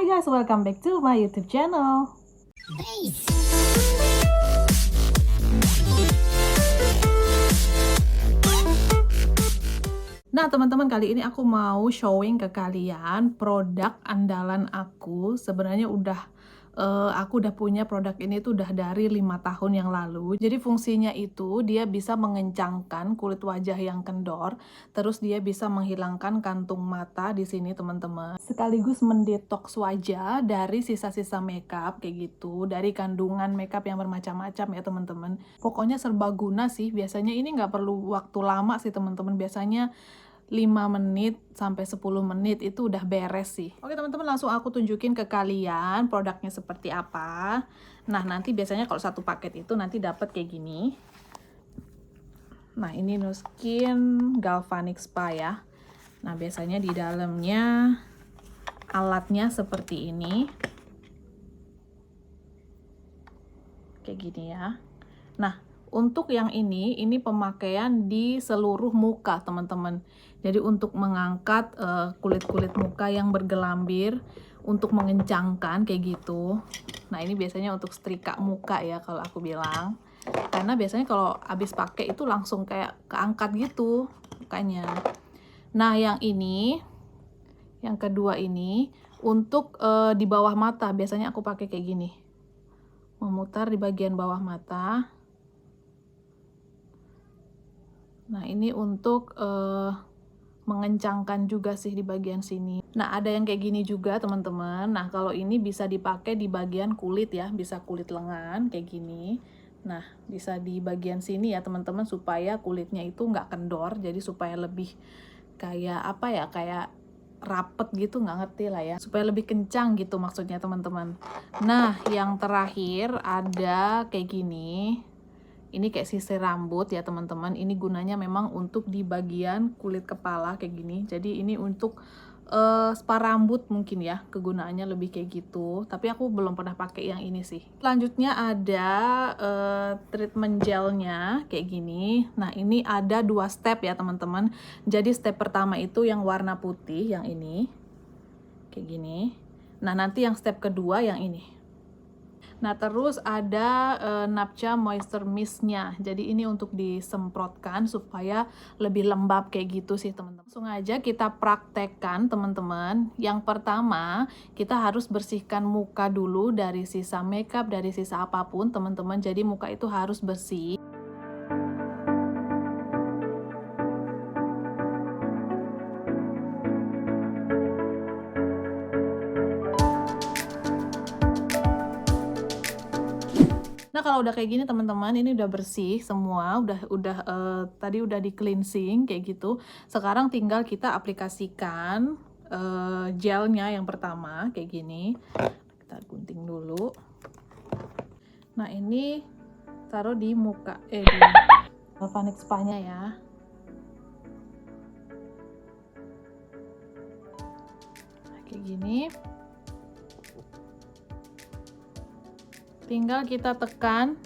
Hi guys, welcome back to my YouTube channel. Nah teman-teman, kali ini aku mau showing ke kalian produk andalan aku. Sebenarnya aku udah punya produk ini tuh udah dari 5 tahun yang lalu. Jadi fungsinya itu dia bisa mengencangkan kulit wajah yang kendor, terus dia bisa menghilangkan kantung mata di sini teman-teman. Sekaligus mendetoks wajah dari sisa-sisa makeup kayak gitu, dari kandungan makeup yang bermacam-macam ya teman-teman. Pokoknya serbaguna sih. Biasanya ini nggak perlu waktu lama sih teman-teman. Biasanya 5 menit sampai 10 menit itu udah beres sih. Oke teman-teman, langsung aku tunjukin ke kalian produknya seperti apa. Nah nanti biasanya kalau satu paket itu nanti dapat kayak gini. Nah ini Nu Skin Galvanic Spa ya. Nah biasanya di dalamnya alatnya seperti ini. Kayak gini ya. Nah untuk yang ini pemakaian di seluruh muka teman-teman. Jadi untuk mengangkat kulit-kulit muka yang bergelambir, untuk mengencangkan kayak gitu. Nah ini biasanya untuk setrika muka ya kalau aku bilang. Karena biasanya kalau habis pakai itu langsung kayak keangkat gitu mukanya. Nah yang ini, yang kedua ini untuk di bawah mata. Biasanya aku pakai kayak gini. Memutar di bagian bawah mata. Nah ini untuk mengencangkan juga sih di bagian sini. Nah ada yang kayak gini juga teman-teman. Nah kalau ini bisa dipakai di bagian kulit ya, bisa kulit lengan kayak gini. Nah bisa di bagian sini ya teman-teman, supaya kulitnya itu nggak kendor, jadi supaya lebih kayak apa ya, kayak rapet gitu, nggak ngerti lah ya, supaya lebih kencang gitu maksudnya teman-teman. Nah yang terakhir ada kayak gini. Ini kayak sisir rambut ya teman-teman. Ini gunanya memang untuk di bagian kulit kepala kayak gini. Jadi ini untuk spa rambut mungkin ya, kegunaannya lebih kayak gitu. Tapi aku belum pernah pakai yang ini sih. Selanjutnya ada treatment gelnya kayak gini. Nah ini ada 2 step ya teman-teman. Jadi step pertama itu yang warna putih, yang ini kayak gini. Nah nanti yang step kedua yang ini. Nah terus ada Napcha Moisture Mist-nya. Jadi ini untuk disemprotkan supaya lebih lembab kayak gitu sih teman-teman. Langsung aja kita praktekkan teman-teman. Yang pertama kita harus bersihkan muka dulu dari sisa makeup, dari sisa apapun teman-teman. Jadi muka itu harus bersih. Nah kalau udah kayak gini teman-teman, ini udah bersih semua, tadi udah di cleansing kayak gitu. Sekarang tinggal kita aplikasikan gelnya yang pertama kayak gini. Kita gunting dulu. Nah ini taruh di muka, di Galvanic Spa-nya ya. Nah, kayak gini. Tinggal kita tekan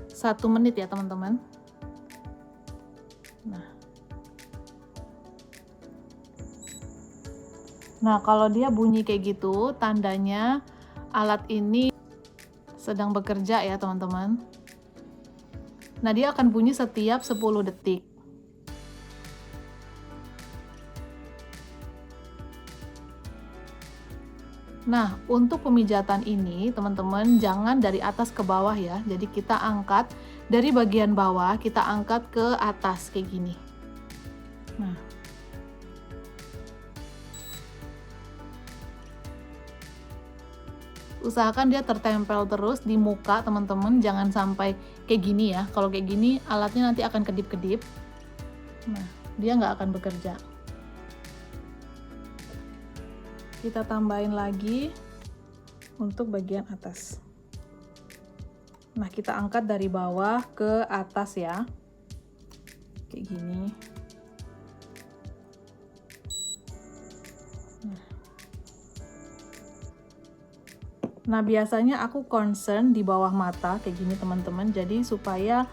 1 menit ya teman-teman. Nah kalau dia bunyi kayak gitu, tandanya alat ini sedang bekerja ya teman-teman. Nah dia akan bunyi setiap 10 detik. Nah, untuk pemijatan ini, teman-teman, jangan dari atas ke bawah ya. Jadi kita angkat dari bagian bawah, kita angkat ke atas kayak gini. Nah. Usahakan dia tertempel terus di muka, teman-teman. Jangan sampai kayak gini ya. Kalau kayak gini, alatnya nanti akan kedip-kedip. Nah, dia nggak akan bekerja. Kita tambahin lagi untuk bagian atas. Nah kita angkat dari bawah ke atas ya, kayak gini. Nah biasanya aku concern di bawah mata kayak gini teman-teman, jadi supaya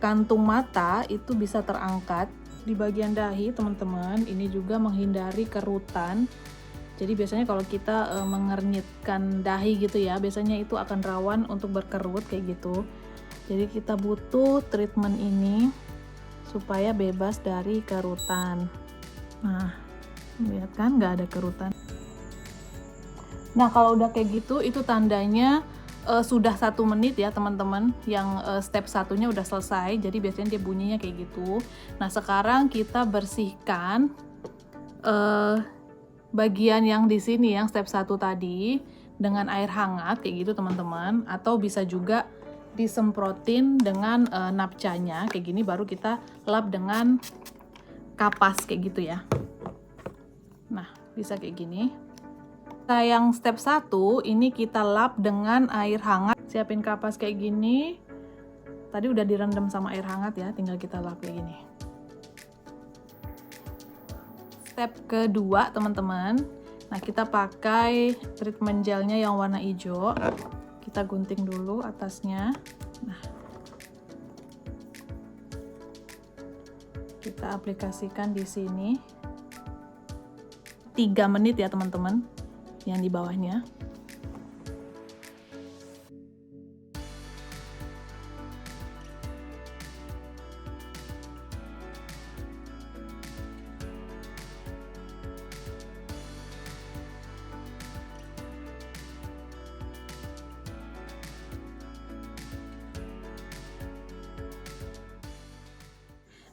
kantung mata itu bisa terangkat. Di bagian dahi teman-teman, ini juga menghindari kerutan. Jadi biasanya kalau kita mengernyitkan dahi gitu ya, biasanya itu akan rawan untuk berkerut kayak gitu. Jadi kita butuh treatment ini supaya bebas dari kerutan. Nah, lihat kan nggak ada kerutan. Nah, kalau udah kayak gitu, itu tandanya sudah 1 menit ya teman-teman, yang step satunya udah selesai. Jadi biasanya dia bunyinya kayak gitu. Nah, sekarang kita bersihkan bagian yang di sini yang step 1 tadi dengan air hangat kayak gitu teman-teman, atau bisa juga disemprotin dengan napcanya kayak gini, baru kita lap dengan kapas kayak gitu ya. Nah, bisa kayak gini. Nah, yang step 1 ini kita lap dengan air hangat. Siapin kapas kayak gini. Tadi udah direndam sama air hangat ya, tinggal kita lap kayak gini. Step kedua teman-teman, nah kita pakai treatment gelnya yang warna hijau. Kita gunting dulu atasnya. Nah, kita aplikasikan di sini 3 menit ya teman-teman, yang di bawahnya.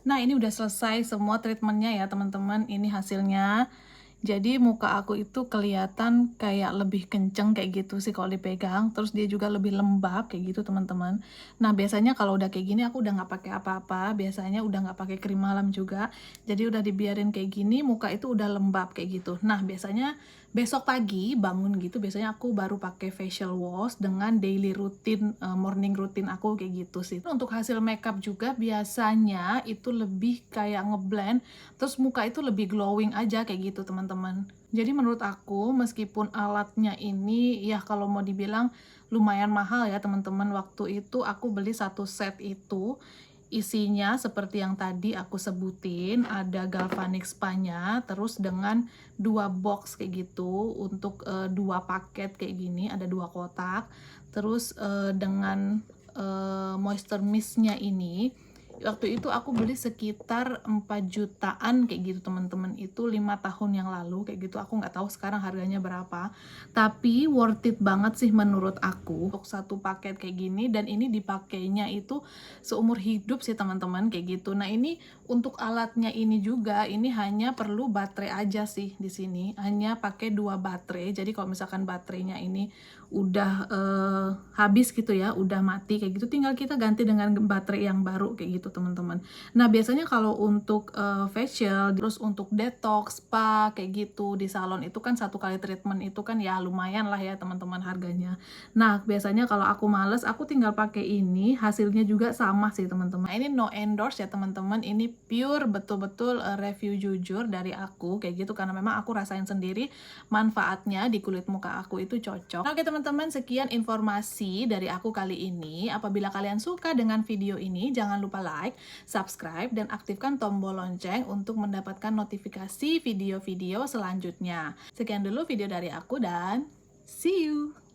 Nah, ini udah selesai semua treatmentnya ya teman-teman. Ini hasilnya. Jadi muka aku itu kelihatan kayak lebih kenceng kayak gitu sih kalau dipegang. Terus dia juga lebih lembab kayak gitu teman-teman. Nah, biasanya kalau udah kayak gini aku udah nggak pakai apa-apa. Biasanya udah nggak pakai krim malam juga. Jadi udah dibiarin kayak gini, muka itu udah lembab kayak gitu. Nah, biasanya besok pagi bangun gitu, biasanya aku baru pakai facial wash dengan daily routine, morning routine aku kayak gitu sih. Untuk hasil makeup juga biasanya itu lebih kayak ngeblend, terus muka itu lebih glowing aja kayak gitu teman-teman. Jadi menurut aku meskipun alatnya ini ya kalau mau dibilang lumayan mahal ya teman-teman, waktu itu aku beli 1 set itu isinya seperti yang tadi aku sebutin, ada galvanic spa-nya, terus dengan 2 box kayak gitu untuk 2 paket kayak gini, ada 2 kotak, terus dengan moisture mist-nya ini waktu itu aku beli sekitar 4 jutaan kayak gitu teman-teman, itu 5 tahun yang lalu kayak gitu. Aku nggak tahu sekarang harganya berapa, tapi worth it banget sih menurut aku untuk 1 paket kayak gini, dan ini dipakainya itu seumur hidup sih teman-teman kayak gitu. Nah, ini untuk alatnya ini juga, ini hanya perlu baterai aja sih, di sini hanya pakai 2 baterai. Jadi kalau misalkan baterainya ini udah habis gitu ya, udah mati kayak gitu, tinggal kita ganti dengan baterai yang baru kayak gitu teman-teman. Nah, biasanya kalau untuk facial, terus untuk detox, spa kayak gitu di salon itu kan 1 kali treatment itu kan ya lumayan lah ya teman-teman harganya. Nah, biasanya kalau aku males, aku tinggal pakai ini, hasilnya juga sama sih teman-teman. Nah, ini no endorse ya teman-teman, ini pure betul-betul review jujur dari aku kayak gitu, karena memang aku rasain sendiri manfaatnya di kulit muka aku itu cocok. Nah, oke teman-teman, sekian informasi dari aku kali ini. Apabila kalian suka dengan video ini, jangan lupa like, subscribe, dan aktifkan tombol lonceng untuk mendapatkan notifikasi video-video selanjutnya. Sekian dulu video dari aku dan see you!